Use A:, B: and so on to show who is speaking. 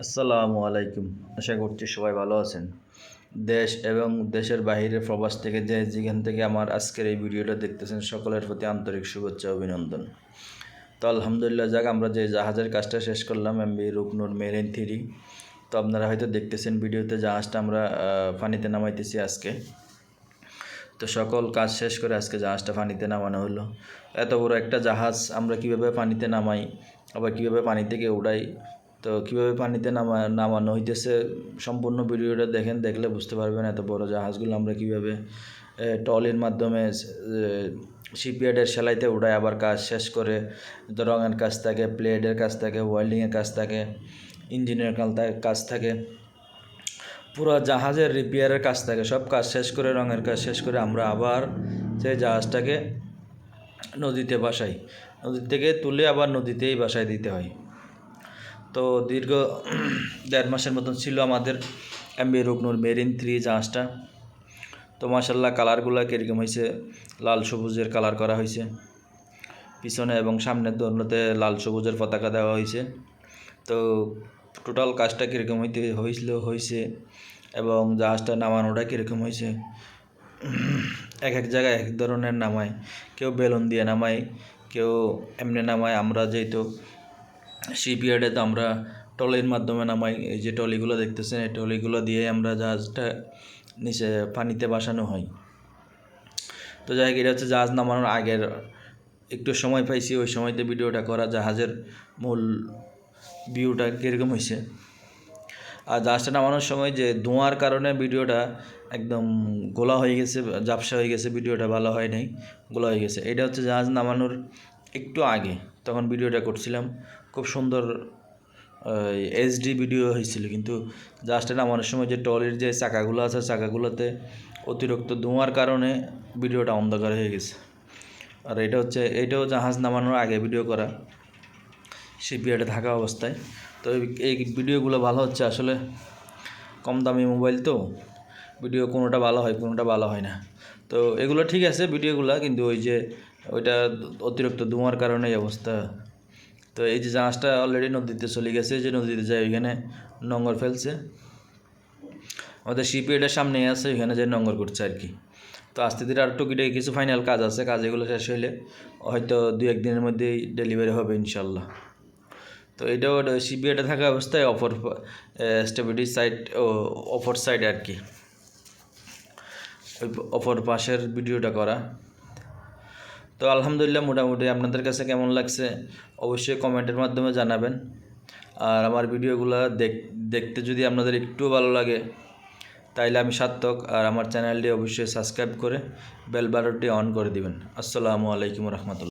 A: আসসালামু আলাইকুম। আশা করছি সবাই ভালো আছেন। দেশ এবং দেশের বাহিরে প্রবাস থেকে যেখান থেকে আমার আজকের এই ভিডিওটা দেখতেছেন সকলের প্রতি আন্তরিক শুভেচ্ছা অভিনন্দন। তো আলহামদুলিল্লাহ যাক আমরা যে জাহাজের কাজটা শেষ করলাম এমভি রূপনূর মেরিন 3। তো আপনারা হয়তো দেখতেছেন ভিডিওতে জাহাজটা আমরা পানিতে নামাইতেছি আজকে। তো সকল কাজ শেষ করে আজকে জাহাজটা পানিতে নামানো হলো। এত বড় একটা জাহাজ আমরা কীভাবে পানিতে নামাই, আবার কীভাবে পানি থেকে উড়াই, তো কীভাবে পানিতে নামানো হইতেছে সম্পূর্ণ ভিডিওটা দেখলে বুঝতে পারবেন এত বড় জাহাজগুলো আমরা কীভাবে ট্রলির মাধ্যমে শিপইয়ার্ডের সেলাইতে উড়াই, আবার কাজ শেষ করে রঙের কাজ থাকে, প্লেটের কাজ থাকে, ওয়েল্ডিংয়ের কাজ থাকে, ইঞ্জিনের কাজ থাকে, পুরো জাহাজের রিপেয়ারের কাজ থাকে। সব কাজ শেষ করে রঙের কাজ শেষ করে আমরা আবার সেই জাহাজটাকে নদীতে ভাসাই, নদী থেকে তুলে আবার নদীতেই ভাসায় দিতে হয়। তো দীর্ঘ 1.5 মাসের মতন ছিল আমাদের এমভি রূপনূর মেরিন 3 জাহাজটা। তো মাশাল্লাহ কালারগুলো কীরকম হয়েছে, লাল সবুজের কালার করা হয়েছে, পিছনে এবং সামনের দোনোতে লাল সবুজের পতাকা দেওয়া হয়েছে। তো টোটাল কাজটা কীরকম হয়েছে এবং জাহাজটা নামানোটা কীরকম হয়েছে, এক এক জায়গায় এক ধরনের নামায়, কেউ বেলুন দিয়ে নামায়, কেউ এমনি নামায়। আমরা যেহেতু শিপইয়ার্ডে তো আমরা ট্রলির মাধ্যমে নামাই, এই যে ট্রলিগুলো দেখতেছেন এই ট্রলিগুলো দিয়ে আমরা জাহাজটা নিচে পানিতে ভাসানো হয়। তো যাই হোক, এটা হচ্ছে জাহাজ নামানোর আগের একটু সময় পাইছি, ওই সময়তে ভিডিওটা করা, জাহাজের মূল ভিউটা কীরকম হয়েছে। আর জাহাজটা নামানোর সময় যে ধোঁয়ার কারণে ভিডিওটা একদম গোলা হয়ে গেছে, ঝাপসা হয়ে গেছে, ভিডিওটা ভালো হয় নাই, গোলা হয়ে গেছে। এটা হচ্ছে জাহাজ নামানোর একটু আগে, তখন ভিডিওটা করছিলাম, খুব সুন্দর এইচডি ভিডিও হয়েছিল। কিন্তু জাহাজটা নামানোর সময় যে ট্রলির যে চাকাগুলো আছে, চাকাগুলোতে অতিরিক্ত ধোঁয়ার কারণে ভিডিওটা অন্ধকার হয়ে গেছে। আর এটাও জাহাজ নামানোর আগে ভিডিও করা, শিপইয়ার্ডে থাকা অবস্থায়। তো এই ভিডিওগুলো ভালো হচ্ছে, আসলে কম দামি মোবাইল তো ভিডিও কোনোটা ভালো হয় কোনোটা ভালো হয় না। তো এগুলো ঠিক আছে ভিডিওগুলো, কিন্তু ওইটা অতিরিক্ত ধোঁয়ার কারণে এই অবস্থা। তো এই যে জাহাজটা অলরেডি নদীতে চলে গেছে, যে নদীতে যায় ওইখানে নোঙর ফেলছে, আমাদের শিপইয়ার্ডের সামনে আছে, ওইখানে যে নোঙর করছে আর কি। তো আস্তে ধীরে আর টুকিটাকি কিছু ফাইনাল কাজ আছে, কাজ এগুলো শেষ হইলে হয়তো 2-1 দিনের মধ্যেই ডেলিভারি হবে ইনশাল্লাহ। তো এটাও শিপইয়ার্ডে থাকা অবস্থায় স্টেবিলিটি সাইড অপর সাইড আর কি, ওই অপর পাশের ভিডিওটা করা। তো আলহামদুলিল্লাহ মোটামুটি আপনাদের কাছে কেমন লাগছে অবশ্যই কমেন্টের মাধ্যমে জানাবেন। আর আমার ভিডিওগুলো দেখতে যদি আপনাদের একটু ভালো লাগে তাইলে আমি সার্থক। আর আমার চ্যানেলটি অবশ্যই সাবস্ক্রাইব করে বেল বাটনটি অন করে দিবেন। আসসালামু আলাইকুম রহমতুল্লাহ।